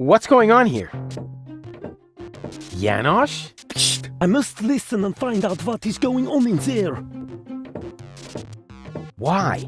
What's going on here? Janosch? Psst, I must listen and find out what is going on in there. Why?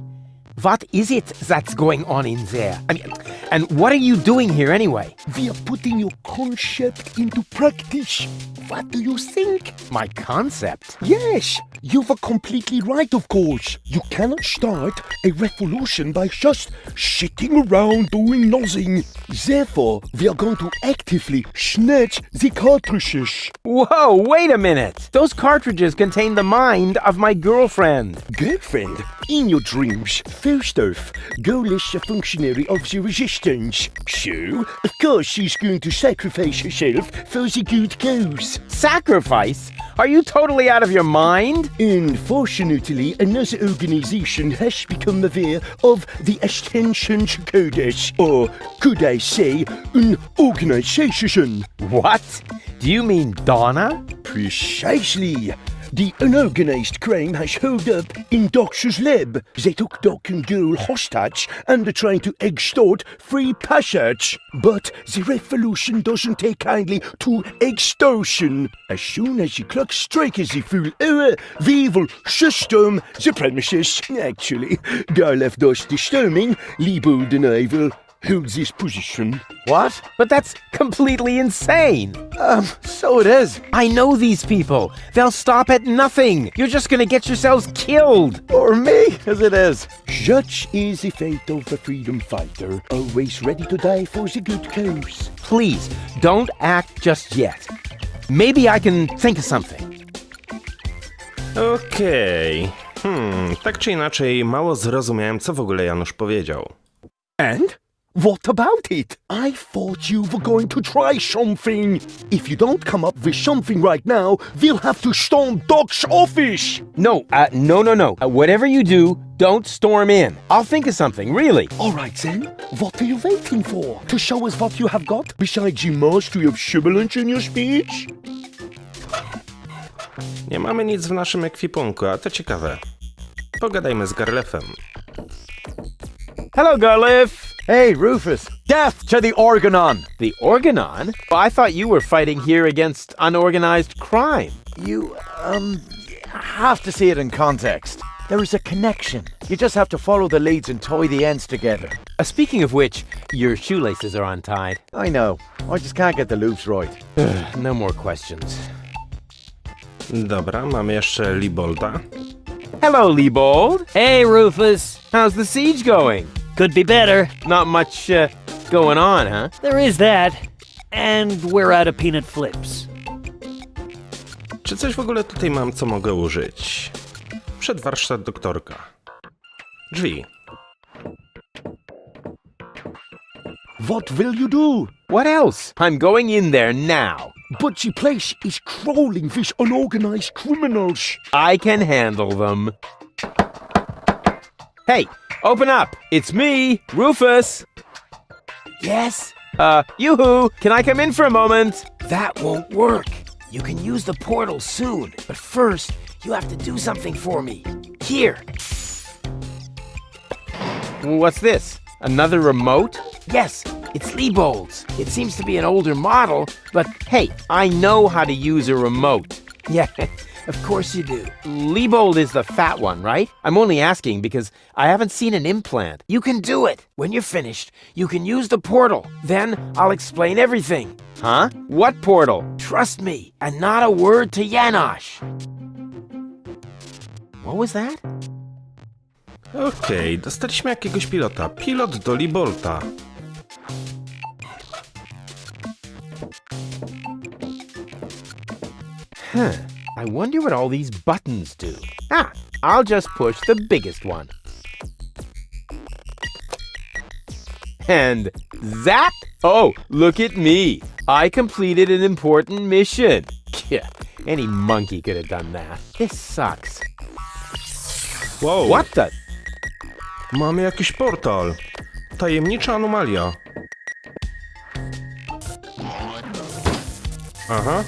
What is it that's going on in there? I mean, and what are you doing here anyway? We are putting your concept into practice. What do you think? My concept? Yes, you were completely right, of course. You cannot start a revolution by just sitting around doing nothing. Therefore, we are going to actively snatch the cartridges. Whoa, wait a minute! Those cartridges contain the mind of my girlfriend. Girlfriend, in your dreams, first off, girl is a functionary of the resistance. So, of course she's going to sacrifice herself for the good cause. Sacrifice? Are you totally out of your mind? Unfortunately, another organization has become aware of the Ascension's Codex, or could I say, an organization. What? Do you mean Donna? Precisely. The unorganized crime has held up in Doc's lab. They took Doc and girl hostage and are trying to extort free passage. But the revolution doesn't take kindly to extortion. As soon as the clock strikes the full hour, we will system the premises. Actually, Gar left us disturbing. Liebold and I will hold this position. What? But that's completely insane. So it is. I know these people. They'll stop at nothing. You're just gonna get yourselves killed. Or me, as it is. Such is the fate of a freedom fighter, always ready to die for the good cause. Please, don't act just yet. Maybe I can think of something. Okej. Tak czy inaczej, mało zrozumiałem, co w ogóle Janusz powiedział. And? What about it? I thought you were going to try something. If you don't come up with something right now, we'll have to storm Doc's office. No. Whatever you do, don't storm in. I'll think of something, really. All right then. What are you waiting for? To show us what you have got besides the mastery of sibilance in your speech? Nie mamy nic w naszym ekwipunku, a to ciekawe. Pogadajmy z Garlefem. Hello, Garliff. Hey, Rufus. Death to the Organon. The Organon? I thought you were fighting here against unorganized crime. You, have to see it in context. There is a connection. You just have to follow the leads and tie the ends together. Speaking of which, your shoelaces are untied. I know. I just can't get the loops right. No more questions. Dobra, mamy jeszcze Libolda. Hello, Liebold. Hey, Rufus. How's the siege going? Could be better. Not much going on, huh? There is that. And we're out of peanut flips. Czy coś w ogóle tutaj mam, co mogę użyć? Przedwarsztat doktorka. Drzwi. What will you do? What else? I'm going in there now. But the place is crawling with unorganized criminals. I can handle them. Hey, open up. It's me, Rufus. Yes? Yoo-hoo, can I come in for a moment? That won't work. You can use the portal soon, but first, you have to do something for me. Here. What's this? Another remote? Yes, it's Liebold's. It seems to be an older model, but Hey, I know how to use a remote. yeah, of course you do. Liebold is the fat one, right? I'm only asking because I haven't seen an implant. You can do it. When you're finished, you can use the portal. Then I'll explain everything. Huh? What portal? Trust me, and not a word to Janosch. What was that? Okej, dostaliśmy jakiegoś pilota. Pilot do Libolta. I wonder what all these buttons do. I'll just push the biggest one. And that? Oh, look at me. I completed an important mission. Yeah, any monkey could have done that. This sucks. Wow. What the? Mamy jakiś portal. Tajemnicza anomalia. Aha.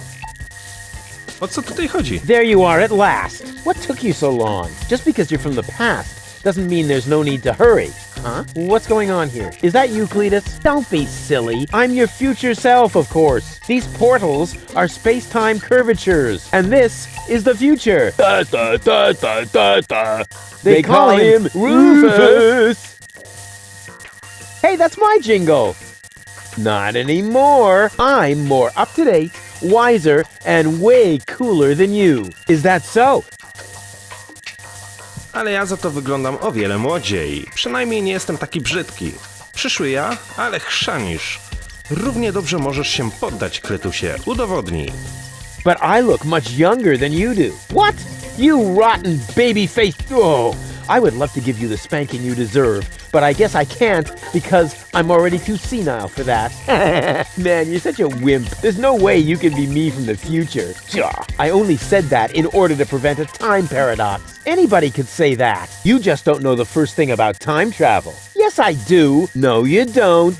O co tutaj chodzi? There you are at last. What took you so long? Just because you're from the past doesn't mean there's no need to hurry. Huh? What's going on here? Is that you, Cletus? Don't be silly. I'm your future self, of course. These portals are space-time curvatures, and this is the future. Da, da, da, da, da, da. They call him Rufus. Hey, that's my jingle. Not anymore. I'm more up-to-date, wiser, and way cooler than you. Is that so? Ale ja za to wyglądam o wiele młodziej. Przynajmniej nie jestem taki brzydki. Przyszły ja, ale chrzanisz. Równie dobrze możesz się poddać, Kletusie. Udowodnij. But I look much younger than you do. What? You rotten baby-faced... Oh, I would love to give you the spanking you deserve, but I guess I can't because I'm already too senile for that. Man, you're such a wimp. There's no way you can be me from the future. I only said that in order to prevent a time paradox. Anybody could say that. You just don't know the first thing about time travel. Yes, I do. No, you don't.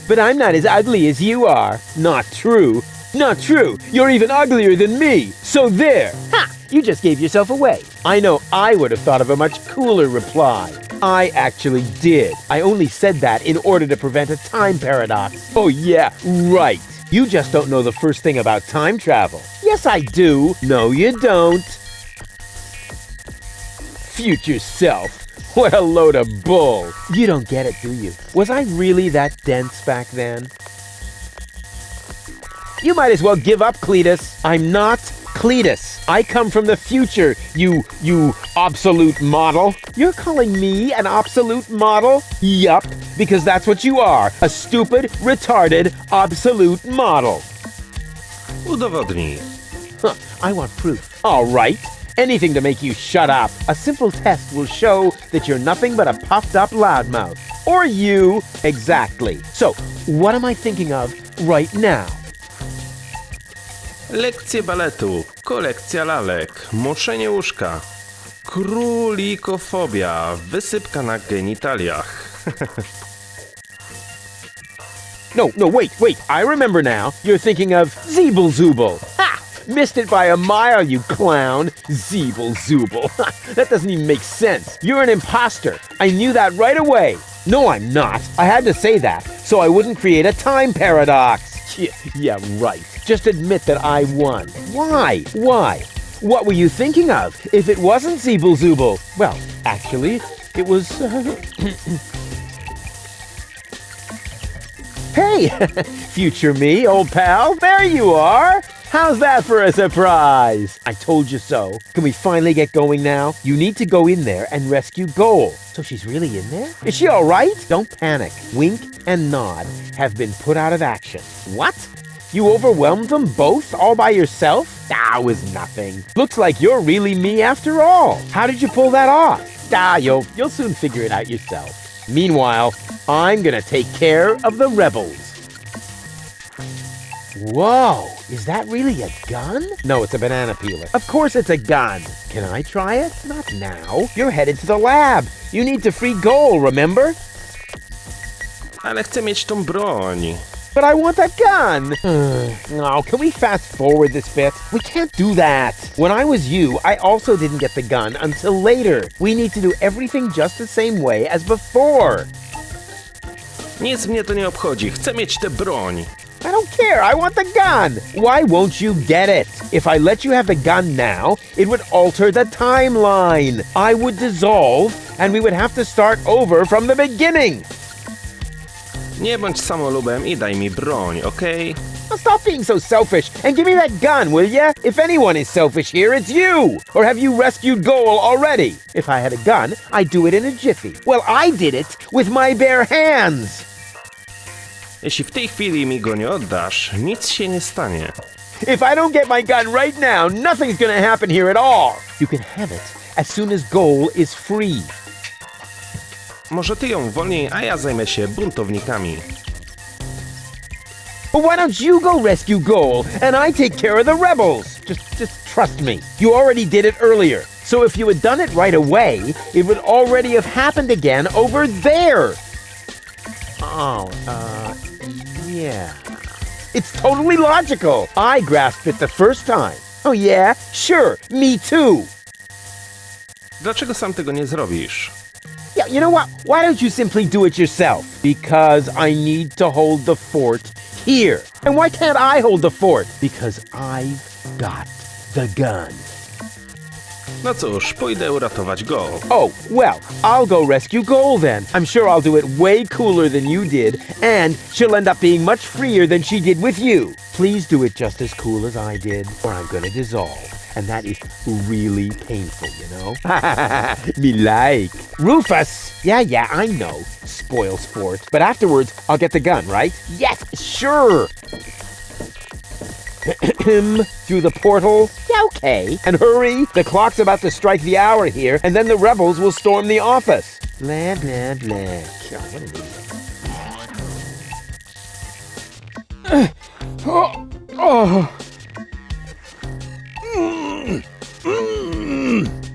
But I'm not as ugly as you are. Not true. Not true. You're even uglier than me. So there. Ha! You just gave yourself away. I know I would have thought of a much cooler reply. I actually did. I only said that in order to prevent a time paradox. Oh yeah, right. You just don't know the first thing about time travel. Yes, I do. No, you don't. Future self. What a load of bull. You don't get it, do you? Was I really that dense back then? You might as well give up, Cletus. I'm not Cletus. I come from the future, you obsolete model. You're calling me an obsolete model? Yup, because that's what you are. A stupid, retarded, obsolete model. Udowodnij. Huh, I want proof. All right. Anything to make you shut up. A simple test will show that you're nothing but a puffed up loudmouth. Or you. Exactly. So, what am I thinking of right now? Lekcje baletu, kolekcja lalek, moczenie łóżka, królikofobia, wysypka na genitaliach. No, wait. I remember now. You're thinking of Zeeble-Zooble. Ha! Missed it by a mile, you clown. Zeeble-Zooble. That doesn't even make sense. You're an imposter. I knew that right away. No, I'm not. I had to say that, so I wouldn't create a time paradox. Yeah, right. Just admit that I won. Why? What were you thinking of if it wasn't Zeeble-Zooble? Well, actually, it was... Hey, future me, old pal. There you are. How's that for a surprise? I told you so. Can we finally get going now? You need to go in there and rescue Goal. So she's really in there? Is she all right? Don't panic. Wink and Nod have been put out of action. What? You overwhelmed them both all by yourself? It was nothing. Looks like you're really me after all. How did you pull that off? You'll soon figure it out yourself. Meanwhile, I'm gonna take care of the rebels. Whoa, is that really a gun? No, it's a banana peeler. Of course it's a gun. Can I try it? Not now. You're headed to the lab. You need to free Goal, remember? Ale chcę mieć tą broń. But I want that gun! No, can we fast forward this bit? We can't do that. When I was you, I also didn't get the gun until later. We need to do everything just the same way as before. Nic mnie to nie obchodzi. Chcę mieć tę broń. I don't care. I want the gun. Why won't you get it? If I let you have the gun now, it would alter the timeline. I would dissolve, and we would have to start over from the beginning. Nie bądź samolubem i daj mi broń, okej? Now stop being so selfish and give me that gun, will ya? If anyone is selfish here, it's you. Or have you rescued Goal already? If I had a gun, I'd do it in a jiffy. Well, I did it with my bare hands. Jeśli w tej chwili mi go nie oddasz, nic się nie stanie. If I don't get my gun right now, nothing's gonna happen here at all. You can have it as soon as Goal is free. Może ty ją wolniej, a ja zajmę się buntownikami. But why don't you go rescue Goal and I take care of the rebels? Just trust me. You already did it earlier. So if you had done it right away, it would already have happened again over there. Yeah. It's totally logical. I grasped it the first time. Oh yeah? Sure, me too. Dlaczego sam tego nie zrobisz? Yeah, you know what? Why don't you simply do it yourself? Because I need to hold the fort here. And why can't I hold the fort? Because I've got the gun. No cóż, pójdę uratować go. Oh, well, I'll go rescue Goal then. I'm sure I'll do it way cooler than you did, and she'll end up being much freer than she did with you. Please do it just as cool as I did, or I'm gonna dissolve. And that is really painful, you know? Me like. Rufus! Yeah, I know. Spoil sport. But afterwards, I'll get the gun, right? Yes, sure! Through the portal? Yeah, okay. And hurry! The clock's about to strike the hour here, and then the rebels will storm the office. Blah, blah, blah. God, what an idiot.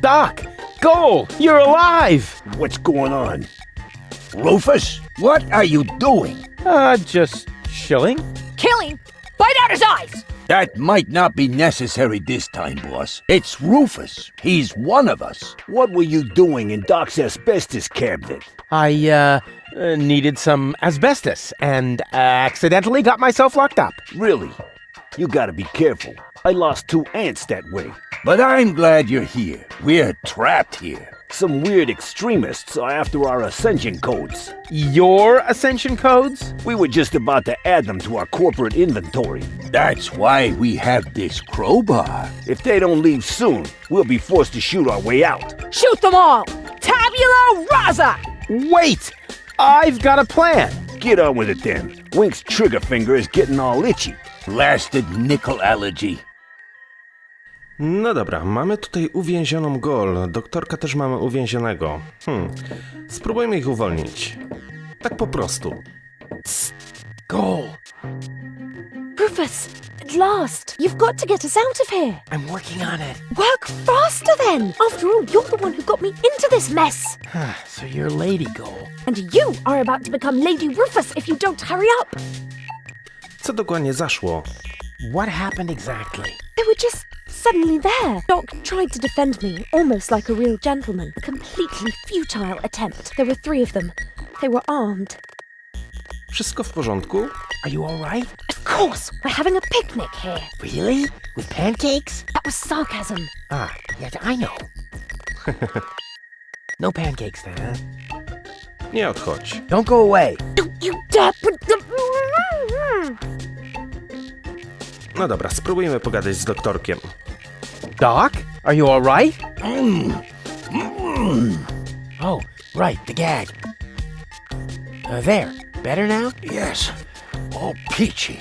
Doc! Goal! You're alive! What's going on? Rufus, what are you doing? Just chilling. Killing? Bite out his eyes! That might not be necessary this time, boss. It's Rufus. He's one of us. What were you doing in Doc's asbestos cabinet? I, needed some asbestos and accidentally got myself locked up. Really? You gotta be careful. I lost 2 ants that way. But I'm glad you're here. We're trapped here. Some weird extremists are after our ascension codes. Your ascension codes? We were just about to add them to our corporate inventory. That's why we have this crowbar. If they don't leave soon, we'll be forced to shoot our way out. Shoot them all! Tabula rasa! Wait! I've got a plan. Get on with it then. Wink's trigger finger is getting all itchy. Blasted nickel allergy. No dobra, mamy tutaj uwięzioną Gol. Doktorka też mamy uwięzionego. Spróbujmy ich uwolnić. Tak po prostu. Goal. Rufus, at last! You've got to get us out of here! I'm working on it. Work faster then! After all, you're the one who got me into this mess! So you're Lady Goal. And you are about to become Lady Rufus if you don't hurry up! Co dokładnie zaszło? What happened exactly? They were just suddenly there. Doc tried to defend me, almost like a real gentleman. A completely futile attempt. There were 3 of them. They were armed. Wszystko w porządku? Are you all right? Of course! We're having a picnic here. Really? With pancakes? That was sarcasm. Yeah, I know. No pancakes then, huh? Nie odchodź. Don't go away. Don't you dare put the... No dobra, spróbujmy pogadać z doktorkiem. Doc, are you all right? Oh, right, the gag. There, better now? Yes, all peachy.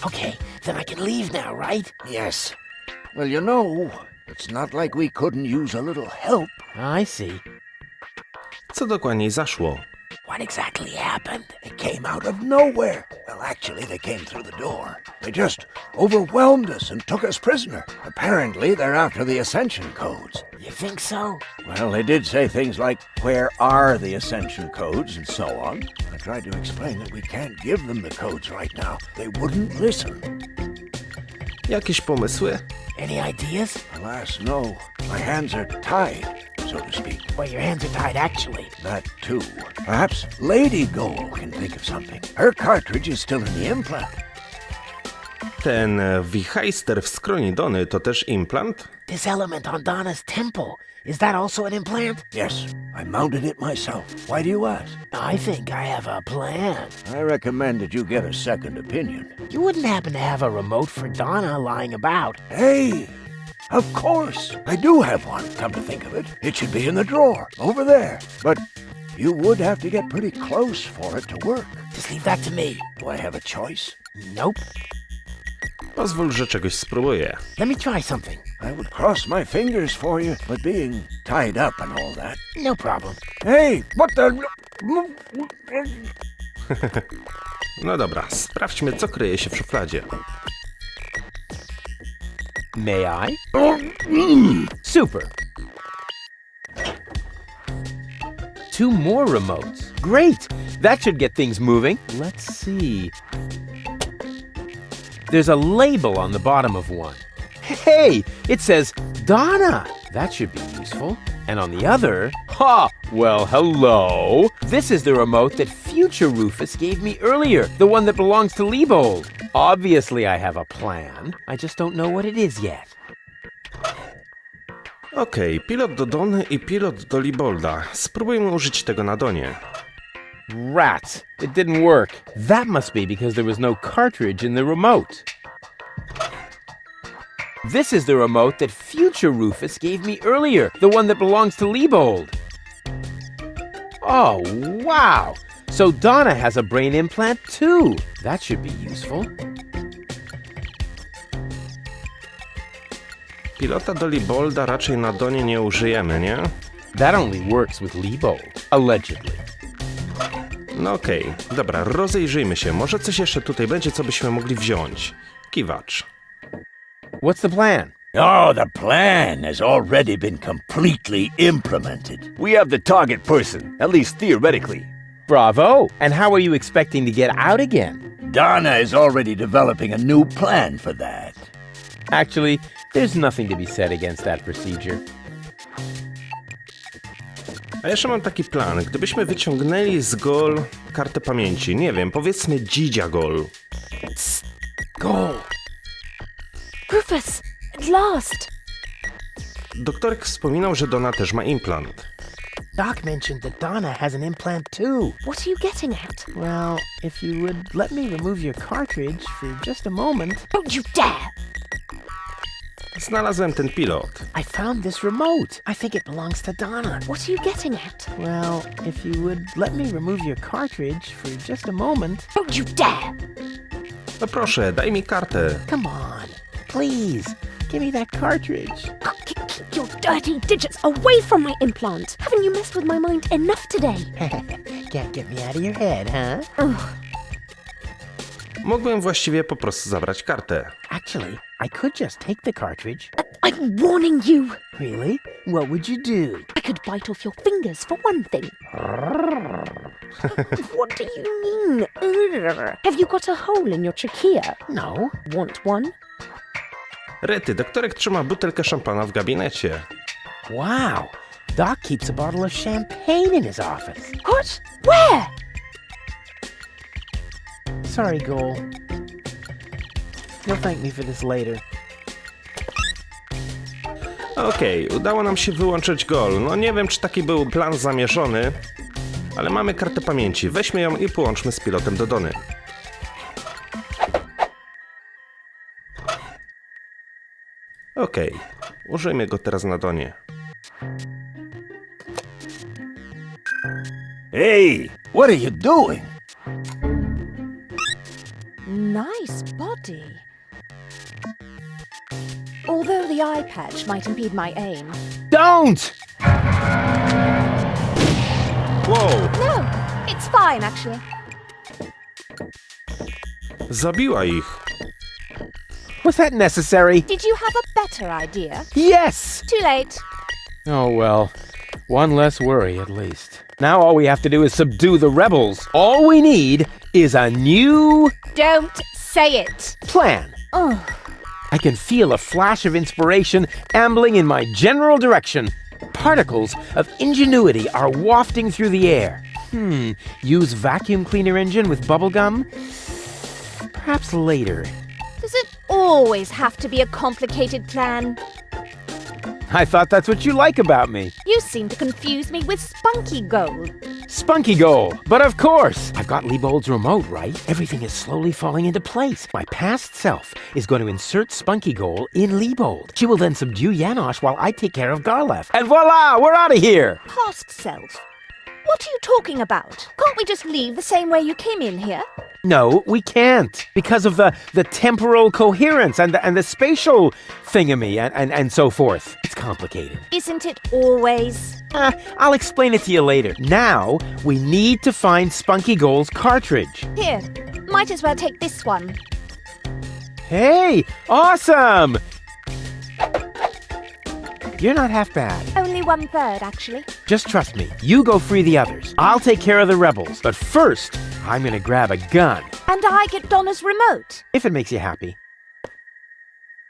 Okay, then I can leave now, right? Yes. Well, you know, it's not like we couldn't use a little help. I see. Co dokładnie zaszło? What exactly happened? They came out of nowhere. Well, actually, they came through the door. They just overwhelmed us and took us prisoner. Apparently, they're after the ascension codes. You think so? Well, they did say things like, where are the ascension codes, and so on. I tried to explain that we can't give them the codes right now. They wouldn't listen. Jakieś pomysły? Any ideas? Alas, no. My hands are tied, so to speak. Well, your hands are tied, actually. That, too. Perhaps Lady Goal can think of something. Her cartridge is still in the implant. Ten wichajster w skroni Dony to też implant? This element on Donna's temple, is that also an implant? Yes, I mounted it myself. Why do you ask? I think I have a plan. I recommend that you get a second opinion. You wouldn't happen to have a remote for Donna lying about? Hey! Of course! I do have one, come to think of it. It should be in the drawer, over there. But you would have to get pretty close for it to work. Just leave that to me. Do I have a choice? Nope. Pozwól, że czegoś spróbuję. Let me try something. I would cross my fingers for you, but being tied up and all that. No problem. Hey, what the... No dobra, sprawdźmy, co kryje się w szufladzie. May I? Super. 2 more remotes. Great! That should get things moving. Let's see. There's a label on the bottom of one. Hey! It says Donna! That should be useful. And on the other, ha! Well, hello! This is the remote that future Rufus gave me earlier, the one that belongs to Liebold. Obviously, I have a plan. I just don't know what it is yet. Okej, pilot do Dony i pilot do Libolda. Spróbujmy użyć tego na Donie. Rats! It didn't work. That must be because there was no cartridge in the remote. This is the remote that future Rufus gave me earlier, the one that belongs to Liebold. Oh, wow! So Donna has a brain implant too. That should be useful. Pilota do Libolda raczej na Donie nie użyjemy, nie? That only works with Liebold, allegedly. No okej, dobra, rozejrzyjmy się. Może coś jeszcze tutaj będzie, co byśmy mogli wziąć. Kiwacz. What's the plan? Oh, the plan has already been completely implemented. We have the target person, at least theoretically. Bravo! And how are you expecting to get out again? Donna is already developing a new plan for that. Actually, there's nothing to be said against that procedure. A jeszcze mam taki plan. Gdybyśmy wyciągnęli z gol kartę pamięci, nie wiem, powiedzmy dzidzia gol. Go! Rufus, at last! Doktorek wspominał, że Donna też ma implant. Doc mentioned that Donna has an implant too. What are you getting at? Well, if you would let me remove your cartridge for just a moment. Don't you dare! Znalazłem ten pilot. I found this remote. I think it belongs to Donna. What are you getting at? Well, if you would let me remove your cartridge for just a moment. Don't you dare! No proszę, daj mi kartę. Come on, please, give me that cartridge. Keep your dirty digits away from my implant! Haven't you messed with my mind enough today? Can't get me out of your head, huh? Mógłbym właściwie po prostu zabrać kartę. Actually, I could just take the cartridge. I'm warning you! Really? What would you do? I could bite off your fingers for one thing. What do you mean? Have you got a hole in your trachea? No. Want one? Rety, doktorek trzyma butelkę szampana w gabinecie. Wow. Doc keeps a bottle of champagne in his office. What? Where? Sorry, Goal. You'll thank me for this later. Okej, udało nam się wyłączyć gol. No nie wiem, czy taki był plan zamierzony, ale mamy kartę pamięci. Weźmy ją i połączmy z pilotem do Dony. Okej, użyjmy go teraz na Donie. Hey, what are you doing? Nice body. Although the eye patch might impede my aim. Don't! Wow, No, it's fine actually. zabiła ich. Was that necessary? Did you have a better idea? Yes! Too late. Oh well, one less worry at least. Now all we have to do is subdue the rebels. All we need is a new Don't say it. plan. Oh, I can feel a flash of inspiration ambling in my general direction. Particles of ingenuity are wafting through the air. Use vacuum cleaner engine with bubblegum? Perhaps later. does it always have to be a complicated plan? I thought that's what you like about me. You seem to confuse me with Spunky Gold. Spunky goal. But of course, I've got Liebold's remote, right? Everything is slowly falling into place. My past self is going to insert Spunky goal in Liebold. She will then subdue Janosch while I take care of Garlef. And voila, we're out of here. Past self? What are you talking about? Can't we just leave the same way you came in here? No, we can't. Because of the temporal coherence and the spatial thingamy and so forth. It's complicated. Isn't it always? I'll explain it to you later. Now, we need to find Spunky Goal's cartridge. Here, might as well take this one. Hey, awesome! You're not half bad. Only 1/3, actually. Just trust me. You go free the others. I'll take care of the rebels. But first, I'm gonna grab a gun. And I get Donna's remote. If it makes you happy.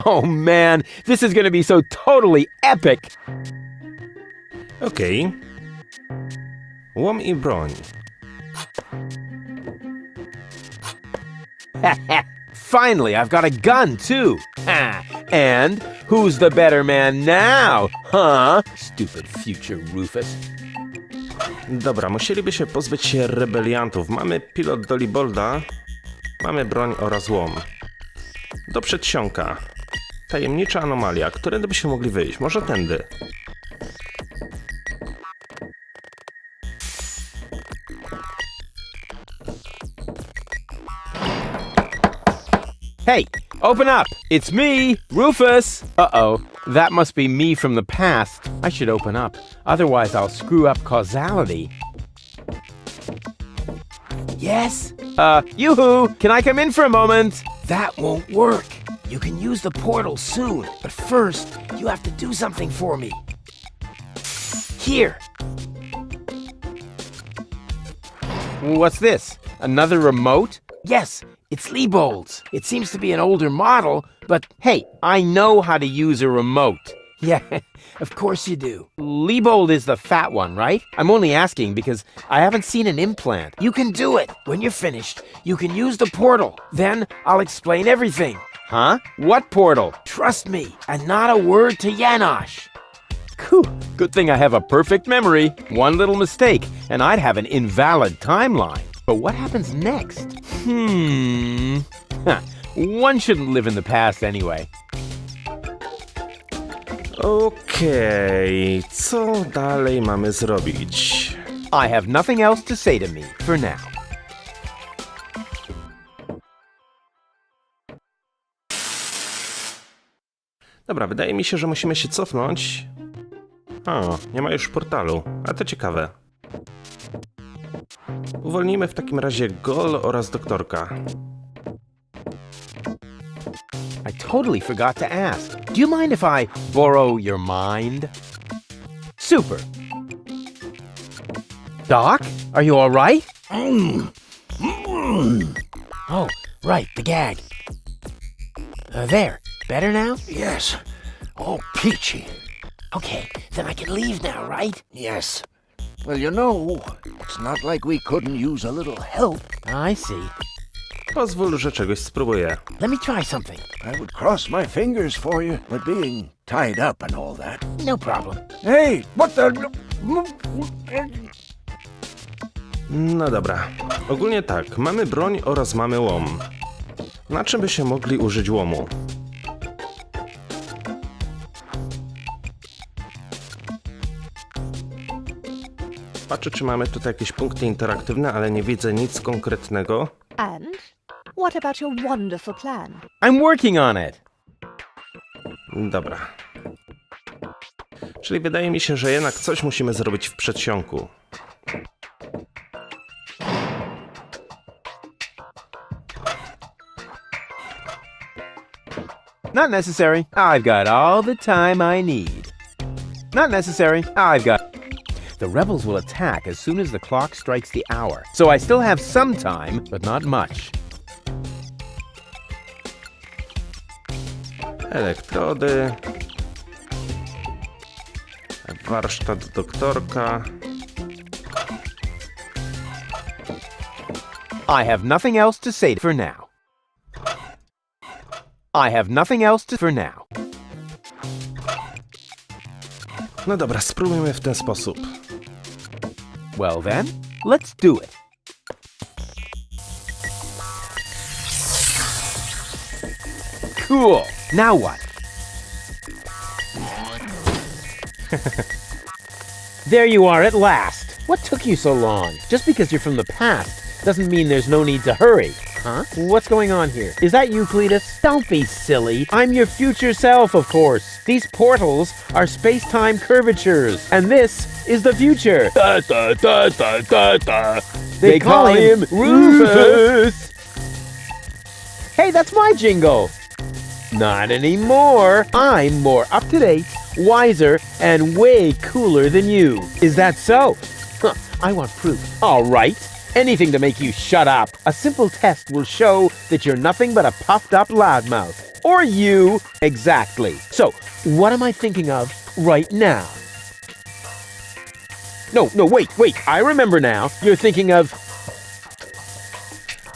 Oh man, this is gonna be so totally epic! Okej. Łom i broń. Finally, I've got a gun, too. Ha! And who's the better man now? Huh? Stupid future Rufus. Dobra, musieliby się pozbyć się rebeliantów. Mamy pilot do Libolda, mamy broń oraz łom. Do przedsionka. Tajemnicza anomalia. Którędy byśmy mogli wyjść? Może tędy. Hey, open up! It's me, Rufus! Uh-oh, that must be me from the past. I should open up, otherwise I'll screw up causality. Yes? Yoo-hoo! Can I come in for a moment? That won't work. You can use the portal soon, but first, you have to do something for me. Here. What's this? Another remote? Yes, it's Liebold's. It seems to be an older model, but Hey, I know how to use a remote. yeah, of course you do. Liebold is the fat one, right? I'm only asking because I haven't seen an implant. You can do it. When you're finished, you can use the portal. Then I'll explain everything. Huh? What portal? Trust me, and not a word to Janosch. Whew, good thing I have a perfect memory. One little mistake, and I'd have an invalid timeline. But what happens next? Huh. One shouldn't live in the past anyway. Okej, co dalej mamy zrobić? I have nothing else to say to me for now. Dobra, wydaje mi się, że musimy się cofnąć. O, nie ma już portalu, a to ciekawe. Uwolnijmy w takim razie Gol oraz doktorka. I totally forgot to ask. Do you mind if I borrow your mind? Super. Doc, are you all right? Oh, right, the gag. There, better now? Yes. All peachy. Okay, then I can leave now, right? Yes. Well, you know, it's not like we couldn't use a little help. I see. Pozwól, że czegoś spróbuję. Let me try something. I would cross my fingers for you, but being tied up and all that. No problem. Hey, what the... No dobra. Ogólnie tak, mamy broń oraz mamy łom. Na czym by się mogli użyć łomu? Patrzę, czy mamy tutaj jakieś punkty interaktywne, ale nie widzę nic konkretnego. And what about your wonderful plan? I'm working on it. Dobra. Czyli wydaje mi się, że jednak coś musimy zrobić w przedsionku. Not necessary. I've got all the time I need. Not necessary. I've got... The rebels will attack as soon as the clock strikes the hour. So I still have some time, but not much. Elektrody. Warsztat doktorka. I have nothing else to say for now. I have nothing else to for now. No dobra, spróbujmy w ten sposób. Well then, let's do it. Cool. Now what? There you are at last. What took you so long? Just because you're from the past doesn't mean there's no need to hurry. Huh? What's going on here? Is that you, Cletus? Don't be silly. I'm your future self, of course. These portals are space-time curvatures, and this is the future. Da, da, da, da, da, da. They call him Rufus. Hey, that's my jingle. Not anymore. I'm more up-to-date, wiser, and way cooler than you. Is that so? Huh, I want proof. All right. Anything to make you shut up. A simple test will show that you're nothing but a puffed-up loudmouth. Or you. Exactly. So, what am I thinking of right now? No, wait, I remember now. You're thinking of...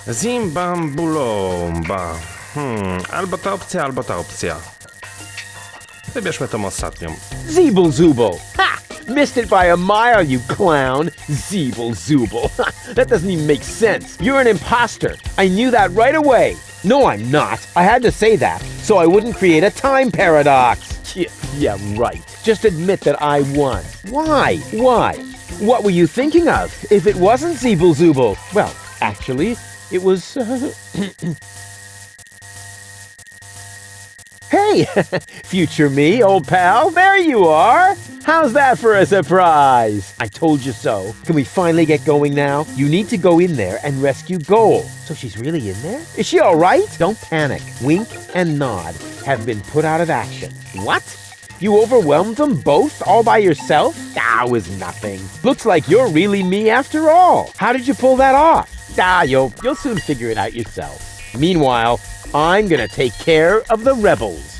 Zimbambulomba. Albo ta opcja, albo ta opcja. Wybierzmy tą ostatnią. Zeeble-zooble. Ha! Missed it by a mile, you clown. Zeeble-zooble. That doesn't even make sense. You're an imposter. I knew that right away. No, I'm not. I had to say that, so I wouldn't create a time paradox. Yeah, right. Just admit that I won. Why? What were you thinking of? If it wasn't Zeeble-zooble? Well, actually, it was... Hey, future me, old pal, there you are. How's that for a surprise? I told you so. Can we finally get going now? You need to go in there and rescue Goal. So she's really in there? Is she all right? Don't panic. Wink and nod have been put out of action. What? You overwhelmed them both all by yourself? That was nothing. Looks like you're really me after all. How did you pull that off? You'll soon figure it out yourself. Meanwhile, I'm gonna take care of the rebels.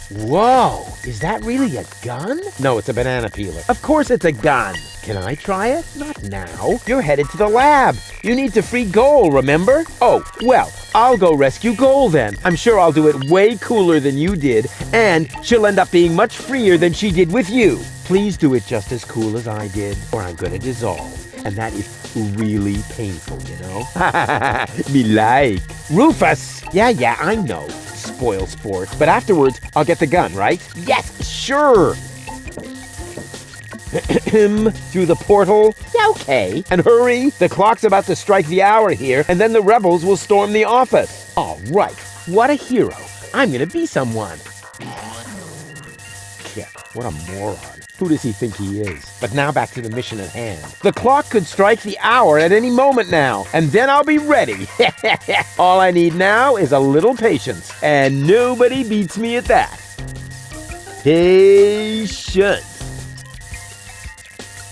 Whoa, is that really a gun? No, it's a banana peeler. Of course it's a gun. Can I try it? Not now. You're headed to the lab. You need to free Goal, remember? Oh, well, I'll go rescue Goal then. I'm sure I'll do it way cooler than you did, and she'll end up being much freer than she did with you. Please do it just as cool as I did, or I'm gonna dissolve. And that is really painful, you know? Me like. Rufus! Yeah, I know. Spoil sport. But afterwards, I'll get the gun, right? Yes, sure! Through the portal? Yeah, okay. And hurry, the clock's about to strike the hour here, and then the rebels will storm the office. All right, what a hero. I'm gonna be someone. Yeah, what a moron. Who does he think he is? But now back to the mission at hand. The clock could strike the hour at any moment now, and then I'll be ready. All I need now is a little patience, and nobody beats me at that. Patience.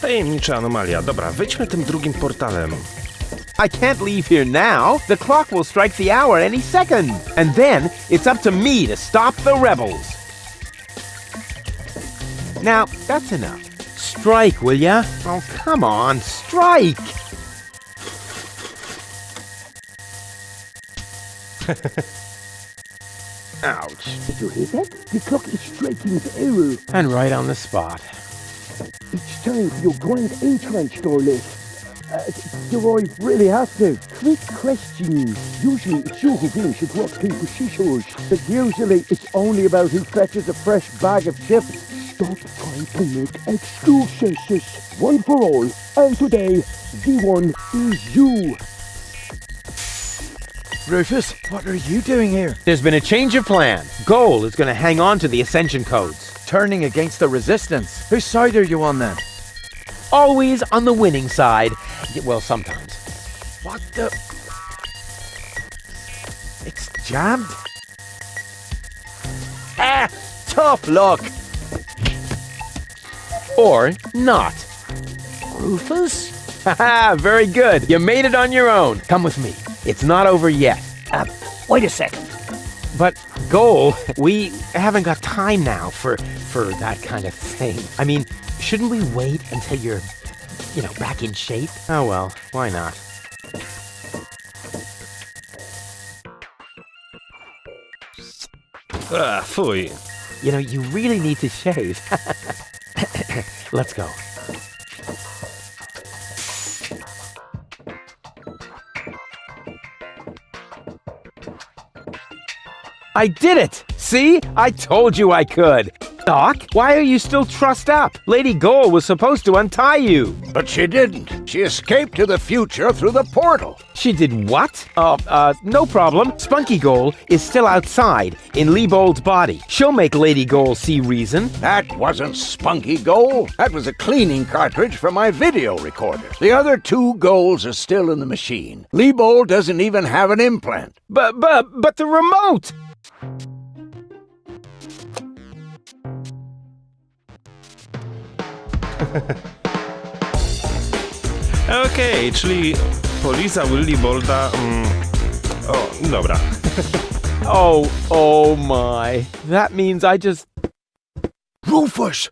Tajemnicza anomalia. Dobra, wejdźmy tym drugim portalem. I can't leave here now. The clock will strike the hour any second. And then it's up to me to stop the rebels. Now, that's enough. Strike, will ya? Oh, come on, strike! Ouch. Did you hear that? The clock is striking the hour. And right on the spot. It's time for your grand entrance, Starlet. Do I really have to? Quick question. Usually it's you who brings your rock paper scissors, but usually it's only about who fetches a fresh bag of chips. Stop trying to make excuses. One for all, and today, the one is you. Rufus, what are you doing here? There's been a change of plan. Goal is going to hang on to the ascension codes. Turning against the resistance. Whose side are you on then? Always on the winning side. Well, sometimes. What the? It's jammed? Ah! Tough luck! Or not. Rufus? Haha, very good. You made it on your own. Come with me. It's not over yet. Wait a second. But, Goal, we haven't got time now for that kind of thing. I mean, shouldn't we wait until you're, back in shape? Oh well, why not? Fuj. You really need to shave. Let's go. I did it! See? I told you I could. Doc, why are you still trussed up? Lady Goal was supposed to untie you. But she didn't. She escaped to the future through the portal. She did what? No problem. Spunky Goal is still outside in Leibold's body. She'll make Lady Goal see reason. That wasn't Spunky Goal. That was a cleaning cartridge for my video recorder. The other two goals are still in the machine. Leibold doesn't even have an implant. But the remote! Okej, czyli polizał Leibolda... O, dobra. Oh my. That means I just... Rufus!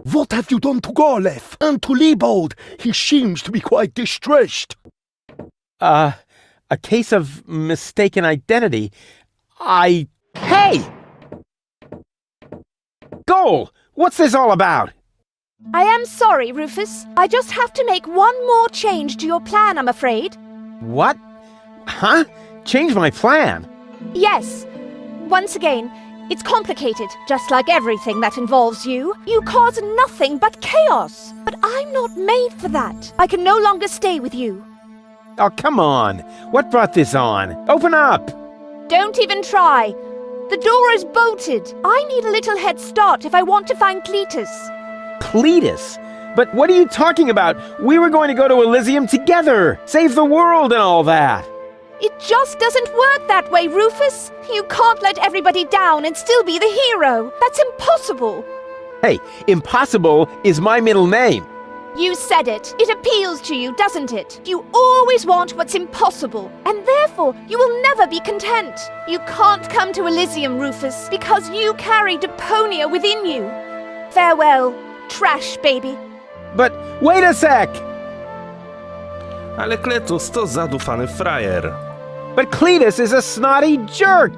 What have you done to Gorlev? And to Liebold? He seems to be quite distressed. A case of mistaken identity. Hey! Goal! What's this all about? I am sorry, Rufus. I just have to make one more change to your plan, I'm afraid. What? Huh? Change my plan? Yes. Once again, it's complicated, just like everything that involves you. You cause nothing but chaos. But I'm not made for that. I can no longer stay with you. Oh, come on. What brought this on? Open up! Don't even try. The door is bolted. I need a little head start if I want to find Cletus. Cletus? But what are you talking about? We were going to go to Elizjum together, save the world and all that. It just doesn't work that way, Rufus. You can't let everybody down and still be the hero. That's impossible. Hey, impossible is my middle name. You said it. It appeals to you, doesn't it? You always want what's impossible, and therefore you will never be content. You can't come to Elizjum, Rufus, because you carry Deponia within you. Farewell, trash baby. But wait a sec! Ale Kletus to zadufany frajer. But Cletus is a snotty jerk!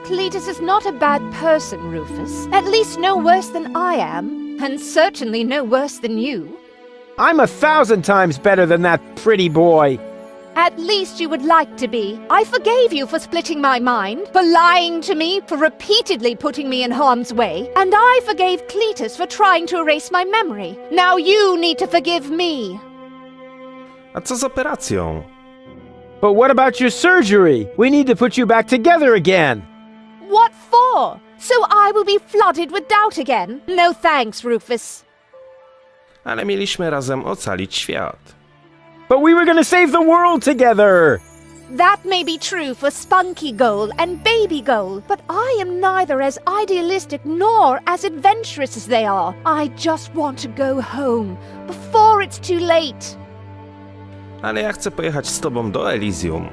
Cletus is not a bad person, Rufus. At least no worse than I am, and certainly no worse than you. I'm 1,000 times better than that pretty boy. At least you would like to be. I forgave you for splitting my mind, for lying to me, for repeatedly putting me in harm's way, and I forgave Cletus for trying to erase my memory. Now you need to forgive me. A co z operacją? But what about your surgery? We need to put you back together again. What for? So I will be flooded with doubt again? No thanks, Rufus. Ale mieliśmy razem ocalić świat. But we were gonna save the world together! That may be true for Spunky Goal and Baby Goal, but I am neither as idealistic nor as adventurous as they are. I just want to go home, before it's too late. Ale ja chcę pojechać z tobą do Elizjum.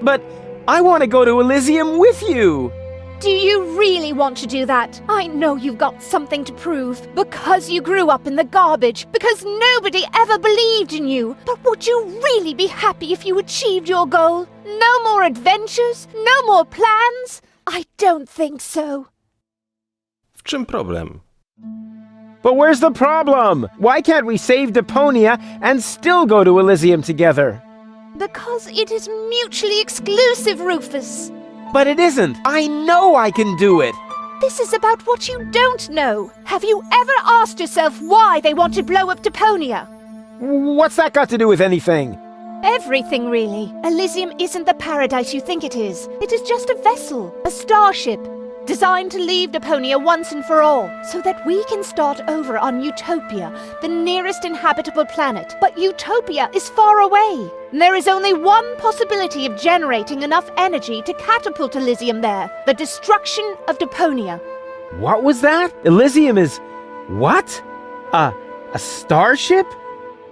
But I want to go to Elizjum with you! Do you really want to do that? I know you've got something to prove, because you grew up in the garbage, because nobody ever believed in you. But would you really be happy if you achieved your goal? No more adventures? No more plans? I don't think so. W czym problem? But where's the problem? Why can't we save Deponia and still go to Elizjum together? Because it is mutually exclusive, Rufus. But it isn't. I know I can do it. This is about what you don't know. Have you ever asked yourself why they want to blow up Deponia? What's that got to do with anything? Everything, really. Elizjum isn't the paradise you think it is. It is just a vessel, a starship, designed to leave Deponia once and for all, so that we can start over on Utopia, the nearest inhabitable planet. But Utopia is far away. There is only one possibility of generating enough energy to catapult Elizjum there, the destruction of Deponia. What was that? Elizjum is... what? A starship?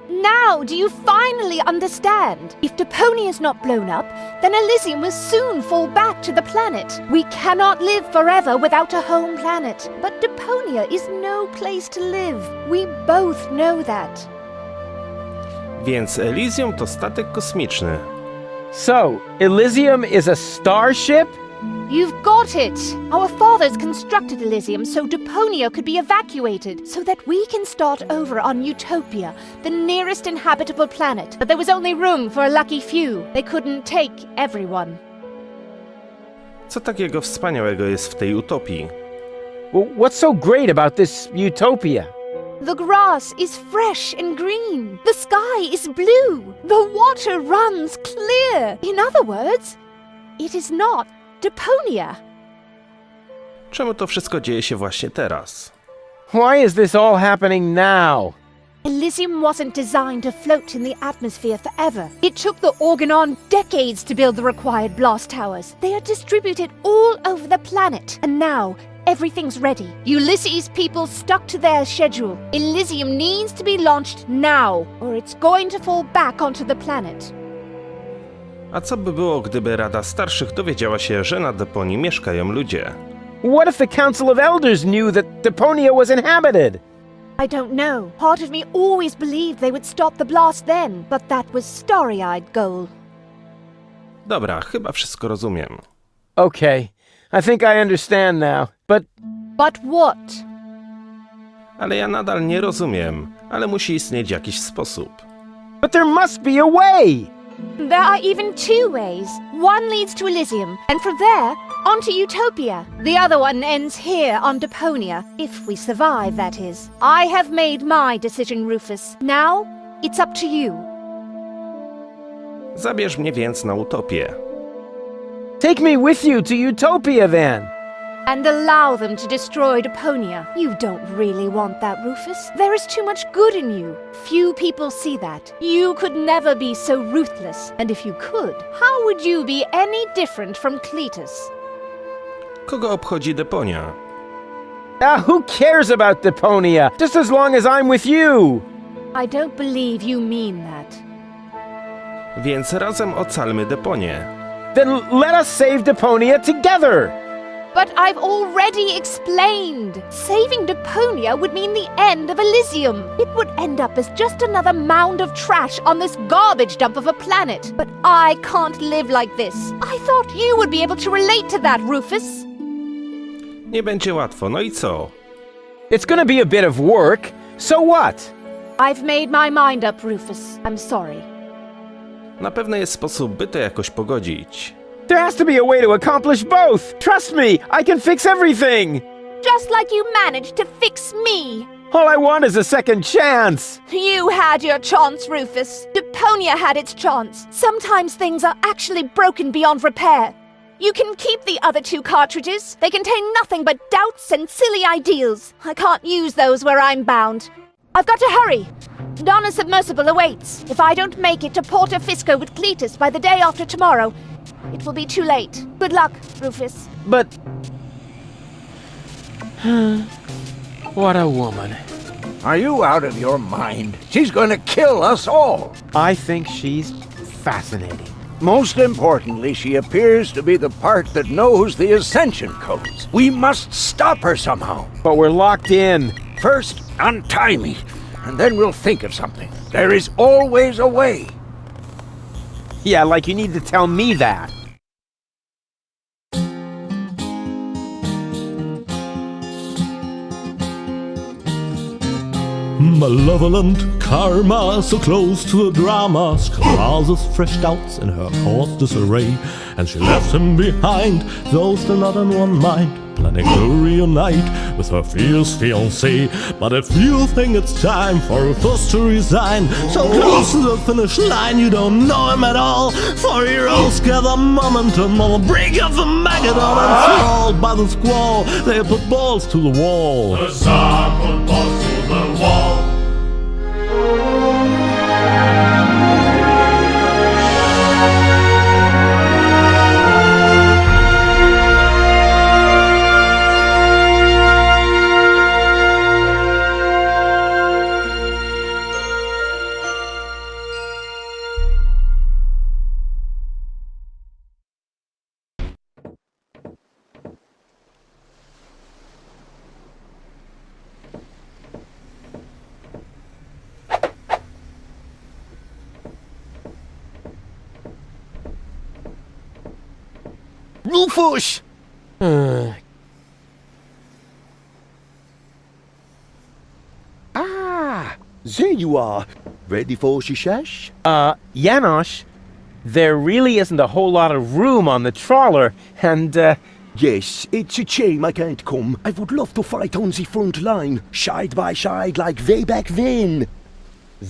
Now, do you finally understand? If Deponia is not blown up, then Elizjum will soon fall back to the planet. We cannot live forever without a home planet. But Deponia is no place to live. We both know that. Więc Elizjum to statek kosmiczny. So, Elizjum is a starship? You've got it! Our fathers constructed Elizjum so Deponia could be evacuated, so that we can start over on Utopia, the nearest inhabitable planet. But there was only room for a lucky few. They couldn't take everyone. Co takiego wspaniałego jest w tej utopii? Well, what's so great about this utopia? The grass is fresh and green. The sky is blue. The water runs clear. In other words, it is not Deponia. Czemu to wszystko dzieje się właśnie teraz? Why is this all happening now? Elizjum wasn't designed to float in the atmosphere forever. It took the Organon decades to build the required blast towers. They are distributed all over the planet. And now, everything's ready. Ulysses' people stuck to their schedule. Elizjum needs to be launched now, or it's going to fall back onto the planet. A co by było, gdyby Rada Starszych dowiedziała się, że na Deponii mieszkają ludzie? What if the Council of Elders knew that Deponia was inhabited? I don't know. Part of me always believed they would stop the blast then, but that was starry-eyed goal. Dobra, chyba wszystko rozumiem. Okay, I think I understand now, but But what? Ale ja nadal nie rozumiem, ale musi istnieć jakiś sposób. there must be a way! There are even two ways. One leads to Elysium, and from there, on to Utopia. The other one ends here on Deponia, if we survive, that is. I have made my decision, Rufus. Now, it's up to you. Zabierz mnie więc na utopię. Take me with you to Utopia then! And allow them to destroy Deponia. You don't really want that, Rufus. There is too much good in you. Few people see that. You could never be so ruthless. And if you could, how would you be any different from Cletus? Kogo obchodzi Deponia? Who cares about Deponia? Just as long as I'm with you! I don't believe you mean that. Więc razem ocalmy Deponię. Then let us save Deponia together! But I've already explained. Saving Deponia would mean the end of Elysium. It would end up as just another mound of trash on this garbage dump of a planet. But I can't live like this. I thought you would be able to relate to that, Rufus. Nie będzie łatwo, no i co? It's gonna be a bit of work, so what? I've made my mind up, Rufus. I'm sorry. Na pewno jest sposób, by to jakoś pogodzić. There has to be a way to accomplish both! Trust me, I can fix everything! Just like you managed to fix me. All I want is a second chance! You had your chance, Rufus. Deponia had its chance. Sometimes things are actually broken beyond repair. You can keep the other two cartridges. They contain nothing but doubts and silly ideals. I can't use those where I'm bound. I've got to hurry. Donna's submersible awaits. If I don't make it to Porto Fisco with Cletus by the day after tomorrow, it will be too late. Good luck, Rufus. But... what a woman. Are you out of your mind? She's going to kill us all. I think she's fascinating. Most importantly, she appears to be the part that knows the Ascension codes. We must stop her somehow. But we're locked in. First, untie me, and then we'll think of something. There is always a way. Yeah, like you need to tell me that. Malevolent karma, so close to a drama, causes fresh doubts in her course disarray, and she left him behind, though still not in one mind, planning to reunite with her fierce fiancé. But if you think it's time for Rufus to resign, so close to the finish line you don't know him at all, for heroes gather momentum on the brink of the Maggot, and enthralled by the squall, they put balls to the wall. The Tsar put balls to the wall. Rufus! There you are. Ready for shishash? Janosch, there really isn't a whole lot of room on the trawler, and, Yes, it's a shame I can't come. I would love to fight on the front line, side by side like way back then.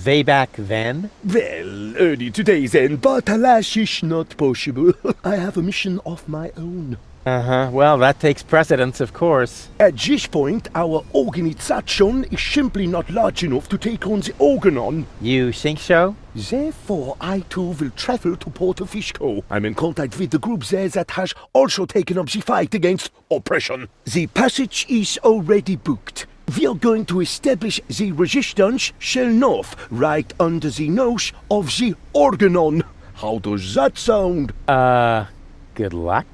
way back then? Well, early today then, but alas, it's not possible. I have a mission of my own. Uh-huh, well, that takes precedence, of course. At this point, our organization is simply not large enough to take on the Organon. You think so? Therefore, I too will travel to Porto Fisco. I'm in contact with the group there that has also taken up the fight against oppression. The passage is already booked. We are going to establish the resistance shell north, right under the nose of the Organon. How does that sound? Good luck.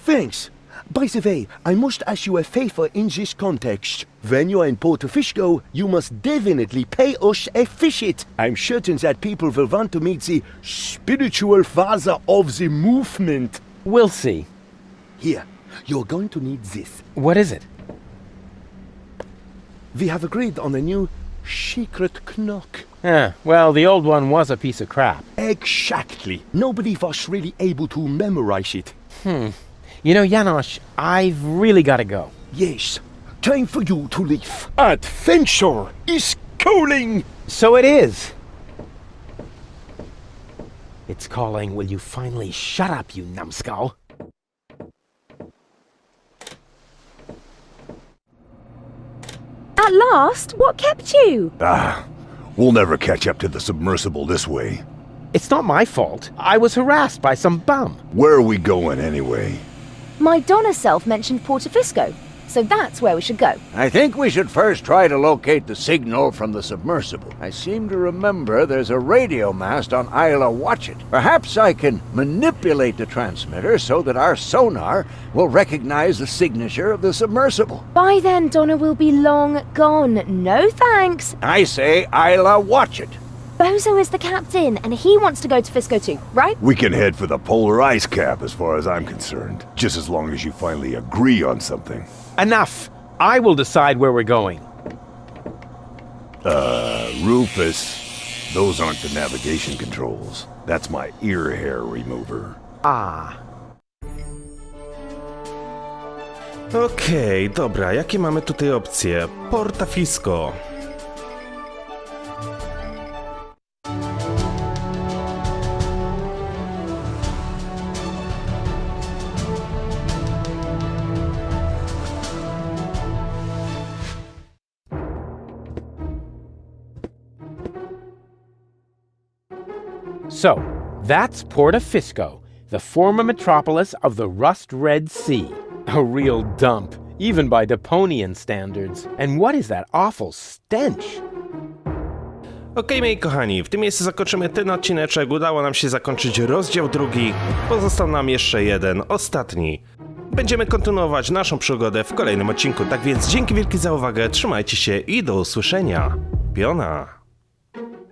Thanks. By the way, I must ask you a favor in this context. When you are in Portofisco, you must definitely pay us a visit. I'm certain that people will want to meet the spiritual father of the movement. We'll see. Here, you're going to need this. What is it? We have agreed on a new secret knock. Well, the old one was a piece of crap. Exactly. Nobody was really able to memorize it. You know, Janosch, I've really got to go. Yes, time for you to leave. Adventure is calling! So it is. It's calling, will you finally shut up, you numbskull? At last? What kept you? We'll never catch up to the submersible this way. It's not my fault. I was harassed by some bum. Where are we going anyway? My Donna self mentioned Portofisco, so that's where we should go. I think we should first try to locate the signal from the submersible. I seem to remember there's a radio mast on Isla Watch It. Perhaps I can manipulate the transmitter so that our sonar will recognize the signature of the submersible. By then, Donna will be long gone. No thanks. I say Isla Watch It. Bozo is the captain, and he wants to go to Fisco too, right? We can head for the polar ice cap as far as I'm concerned. Just as long as you finally agree on something. Enough! I will decide where we're going. Rufus, those aren't the navigation controls. That's my ear hair remover. Okej, dobra, jakie mamy tutaj opcje? Portofisco. So, that's Portofisco, the former metropolis of the Rust-Red Sea. A real dump, even by Deponian standards. And what is that awful stench? Okej, moi kochani, w tym miejscu zakończymy ten odcineczek. Udało nam się zakończyć rozdział drugi. Pozostał nam jeszcze jeden, ostatni. Będziemy kontynuować naszą przygodę w kolejnym odcinku. Tak więc dzięki wielkie za uwagę, trzymajcie się i do usłyszenia. Piona!